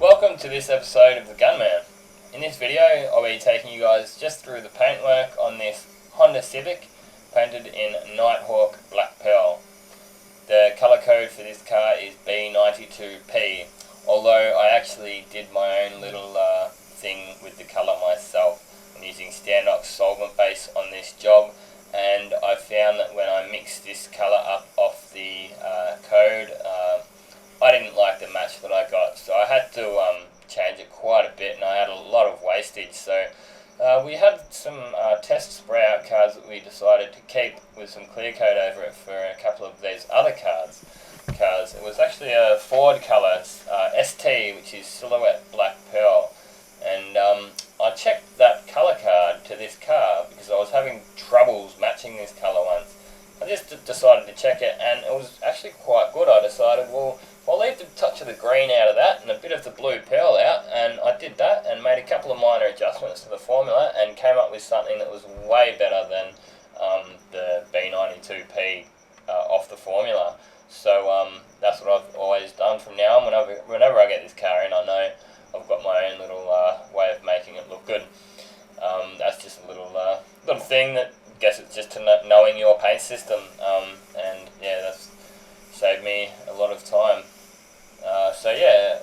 Welcome to this episode of the Gunman. In this video I'll be taking you guys just through the paintwork on this Honda Civic painted in Nighthawk Black Pearl. The colour code for this car is B92P, although I actually did my own little thing with the colour myself. I'm using Standox Solvent base on this job, and I found that when I mixed this colour up off the code, I didn't like the match that I got, so I had to change it quite a bit, and I had a lot of wastage. So we had some test spray out cards that we decided to keep with some clear coat over it for a couple of these other cards. It was actually a Ford colour, ST, which is Silhouette Black Pearl, and I checked that colour card to this car because I was having troubles matching this colour once. I just decided to check it, and it was actually quite good. I decided, well, I'll leave the touch of the green out of that and a bit of the blue pearl out, and I did that and made a couple of minor adjustments to the formula and came up with something that was way better than the B92P off the formula. So that's what I've always done from now on. Whenever I get this car in, I know I've got my own little way of making it look good. That's just a little thing that I guess it's just to knowing your paint system, and yeah, that's saved me a lot of time. So yeah,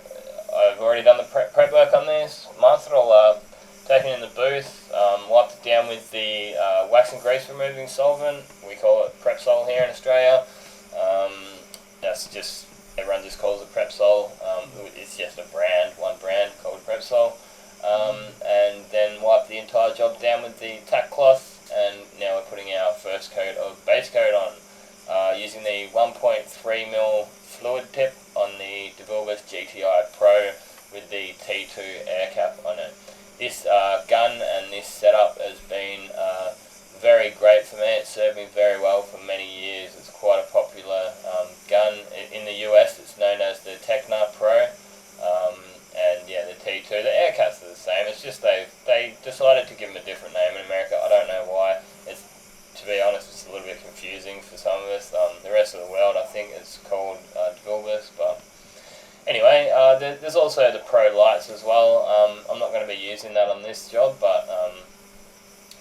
I've already done the prep work on this, mastered it all up, taken it in the booth, wiped it down with the wax and grease removing solvent. We call it Prepsol here in Australia. That's just, everyone just calls it Prepsol. It's just one brand called Prepsol. And then wipe the entire job down with the tack cloth, and now we're putting our first coat of Basecoat on, using the 1.3mm fluid tip on the DeVilbiss GTI Pro with the T2 air cap on it. This gun and this setup has been very great for me. It served me very well for many years. It's quite a popular gun. In the US it's known as the Tecna Pro, and yeah, the T2. The air caps are the same. It's just they decided to give them a different name in America. I don't know why. To be honest, it's a little bit confusing for some of us. The rest of the world, I think it's called DeVilbiss. But anyway, there's also the Pro lights as well. I'm not going to be using that on this job, but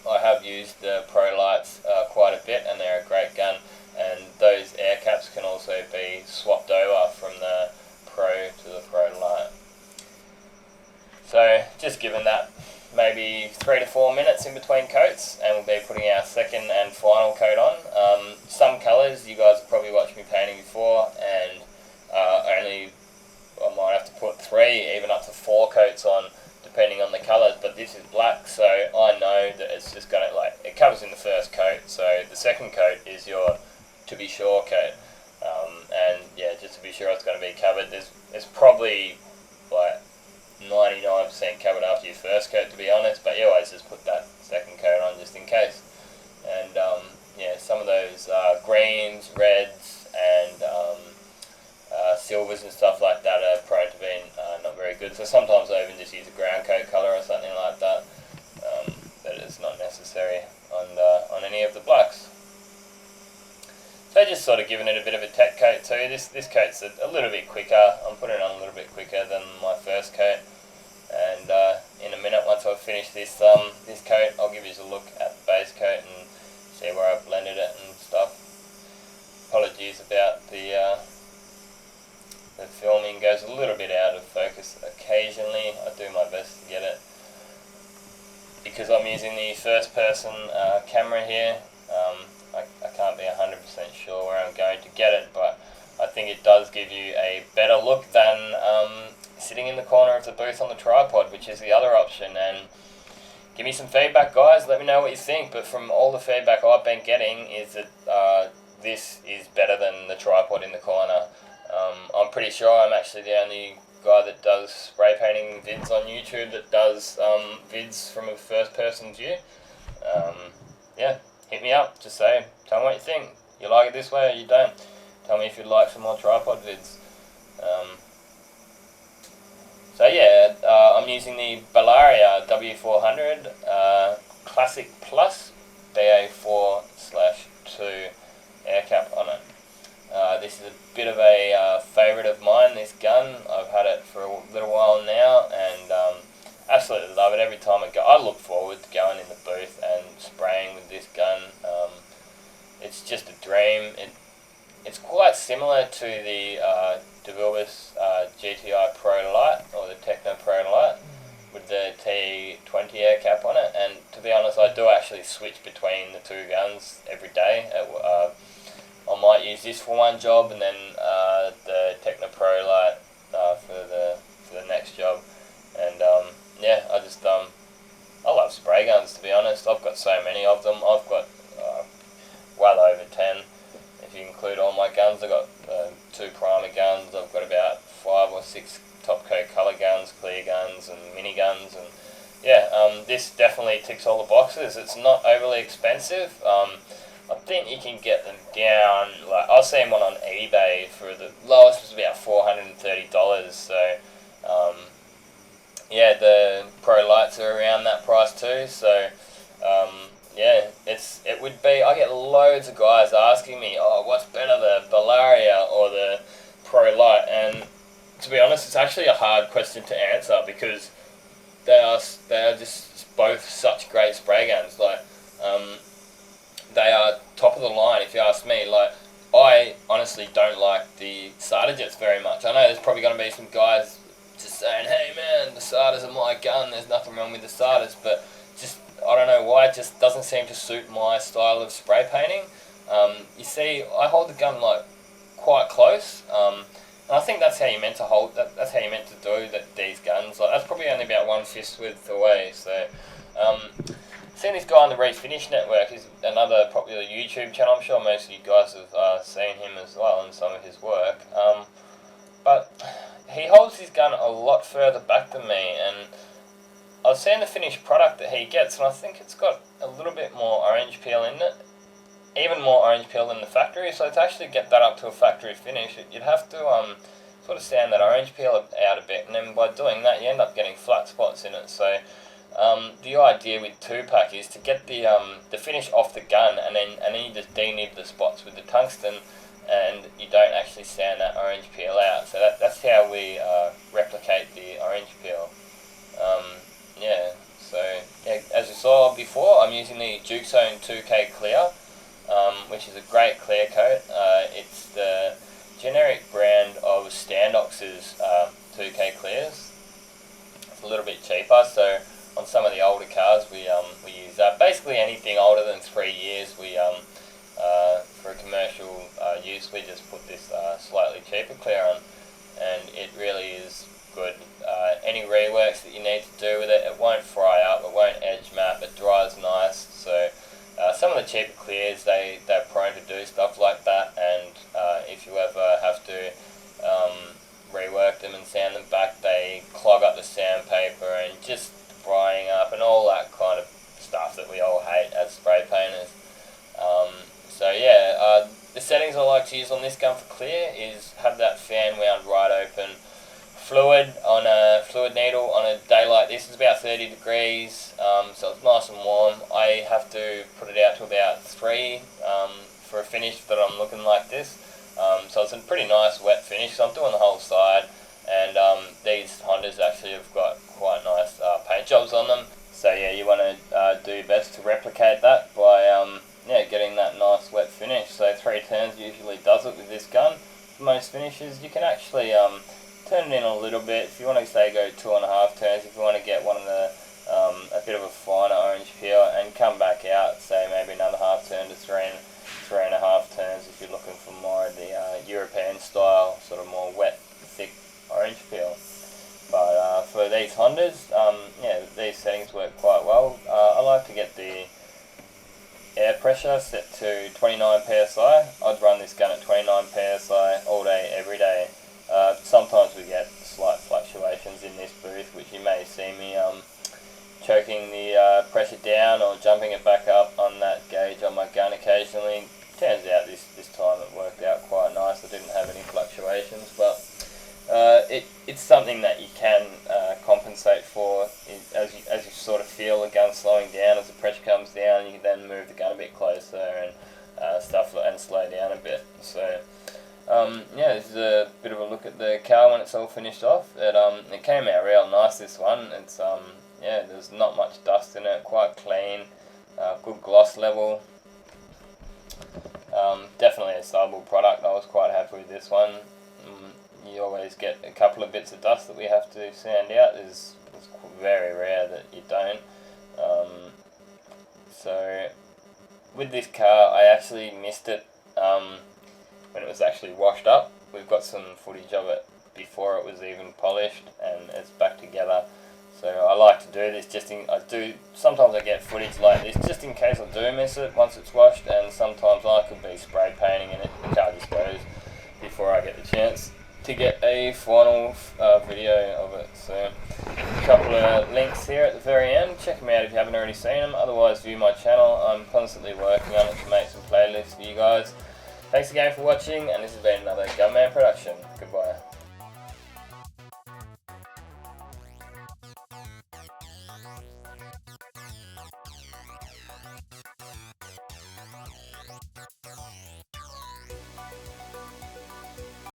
I have used the Pro lights quite a bit, and they're a great gun. And those air caps can also be swapped over from the Pro to the Pro light. So just given that maybe 3 to 4 minutes in between coats, and we'll be putting our second and final coat on. Some colours you guys have probably watched me painting before, and I might have to put 3, even up to 4 coats on, depending on the colours. But this is black, so I know that it's just going to, it covers in the first coat, so the second coat is your to be sure coat. And yeah, just to be sure it's going to be covered. It's probably 99% covered after your first coat, to be honest, but you always just put that second coat on just in case. And yeah, some of those greens, reds, and silvers and stuff like that are prone to being not very good. So sometimes I even just use a ground coat colour or something like that. But it's not necessary on any of the blacks. So just sort of giving it a bit of a tech coat too. This coat's a little bit quicker. I'm putting it on a little bit quicker than my first coat. And in a minute, once I've finished this coat, I'll give you a look at the base coat and see where I've blended it and stuff. Apologies about the filming goes a little bit out of focus occasionally. I do my best to get it. Because I'm using the first person camera here, I can't be 100% sure where I'm going to get it, but I think it does give you a better look than sitting in the corner of the booth on the tripod, which is the other option. And give me some feedback, guys. Let me know what you think. But from all the feedback I've been getting is that this is better than the tripod in the corner. I'm pretty sure I'm actually the only guy that does spray painting vids on YouTube that does vids from a first person view. Yeah, hit me up, just say, tell me what you think. You like it this way or you don't. Tell me if you'd like some more tripod vids. So yeah, I'm using the Bellaria W400 Classic Plus BA4 theme. It's quite similar to the DeVilbiss GTI Pro Light, or the Techno Pro Light, with the T20 air cap on it. And to be honest, I do actually switch between the two guns every day. I might use this for one job, and then the Techno Pro Light for the next job. And yeah, I love spray guns, to be honest. I've got so many of them. I've got well over 10. If you include all my guns, I've got 2 primer guns. I've got about 5 or 6 top coat colour guns, clear guns, and mini guns. And yeah, this definitely ticks all the boxes. It's not overly expensive. I think you can get them down, like I've seen one on eBay for the lowest was about $430. So yeah, the Pro Lights are around that price too. So yeah, it would be. I get loads of guys asking me, oh, what's better, the Bellaria or the Pro Light? And to be honest, it's actually a hard question to answer, because they are just both such great spray guns. Like they are top of the line, if you ask me. Like, I honestly don't like the starter jets very much. I know there's probably going to be some guys just saying, hey man, the starters are my gun, there's nothing wrong with the starters, but just, I don't know why, it just doesn't seem to suit my style of spray painting. You see, I hold the gun like quite close, and I think that's how you meant to hold, that's how you meant to do these guns. Like, that's probably only about 1/5 width away. So seeing this guy on the Refinish Network is another popular YouTube channel. I'm sure most of you guys have seen him as well in some of his work. But he holds his gun a lot further back than me, and I've seen the finished product that he gets, and I think it's got a little bit more orange peel in it, even more orange peel than the factory. So to actually get that up to a factory finish, you'd have to sort of sand that orange peel out a bit, and then by doing that, you end up getting flat spots in it. So the idea with 2-pack is to get the finish off the gun, and then you just denib the spots with the tungsten, and you don't actually sand that orange peel out. So that's how we replicate the orange peel. Yeah, so yeah, as you saw before, I'm using the Duke Zone 2K Clear, which is a great clear coat. It's the generic brand of Standox's 2K Clears. It's a little bit cheaper, so on some of the older cars we use that. Basically anything older than 3 years, we for commercial use, we just put this slightly cheaper clear on, and it really is good. Any reworks that you need to do with it, it won't fry up, it won't edge map, it dries nice. So some of the cheaper clears, they're prone to do stuff like that, and if you ever have to rework them and sand them back, they clog up the sandpaper and just frying up and all that kind of stuff that we all hate as spray painters. So yeah, the settings I like to use on this gun for clear is have that fan wound right open. Fluid needle on a day like this is about 30 degrees, so it's nice and warm. I have to put it out to about 3 for a finish that I'm looking like this. So it's a pretty nice wet finish, so I'm doing the whole side, and these Hondas actually have got quite nice paint jobs on them. So yeah, you want to do your best to replicate that by yeah, getting that nice wet finish. So 3 turns usually does it with this gun. For most finishes, you can actually turn it in a little bit. If you want to say go 2.5 turns, if you want to get one of the a bit of a finer orange peel, and come back out, say maybe another half turn to 3.5 turns if you're looking for more of the European style, sort of more wet, thick orange peel. But for these Hondas, yeah, these settings work quite well. I like to get the air pressure set to 29 psi. I'd run this gun at 29 psi all day, every day. Sometimes we get slight fluctuations in this booth, which you may see me choking the pressure down or jumping it back up on that gauge on my gun occasionally. Turns out this time it worked out quite nice. I didn't have any fluctuations, but it's something that you can compensate for as you sort of feel the gun slowing down. As the pressure comes down, you can then move the gun a bit closer and stuff, and slow down a bit. So yeah, this is a bit of a look at the car when it's all finished off. It came out real nice, this one. It's yeah, there's not much dust in it, quite clean, good gloss level. definitely a sellable product. I was quite happy with this one. You always get a couple of bits of dust that we have to sand out. It's very rare that you don't. So with this car, I actually missed it when it was actually washed up. We've got some footage of it before it was even polished, and it's back together. So I like to do this sometimes I get footage like this just in case I do miss it once it's washed, and sometimes I could be spray painting and the car just goes before I get the chance to get a final video of it. So a couple of links here at the very end. Check them out if you haven't already seen them. Otherwise, view my channel. I'm constantly working on it to make some playlists for you guys. Thanks again for watching, and this has been another Gunman production.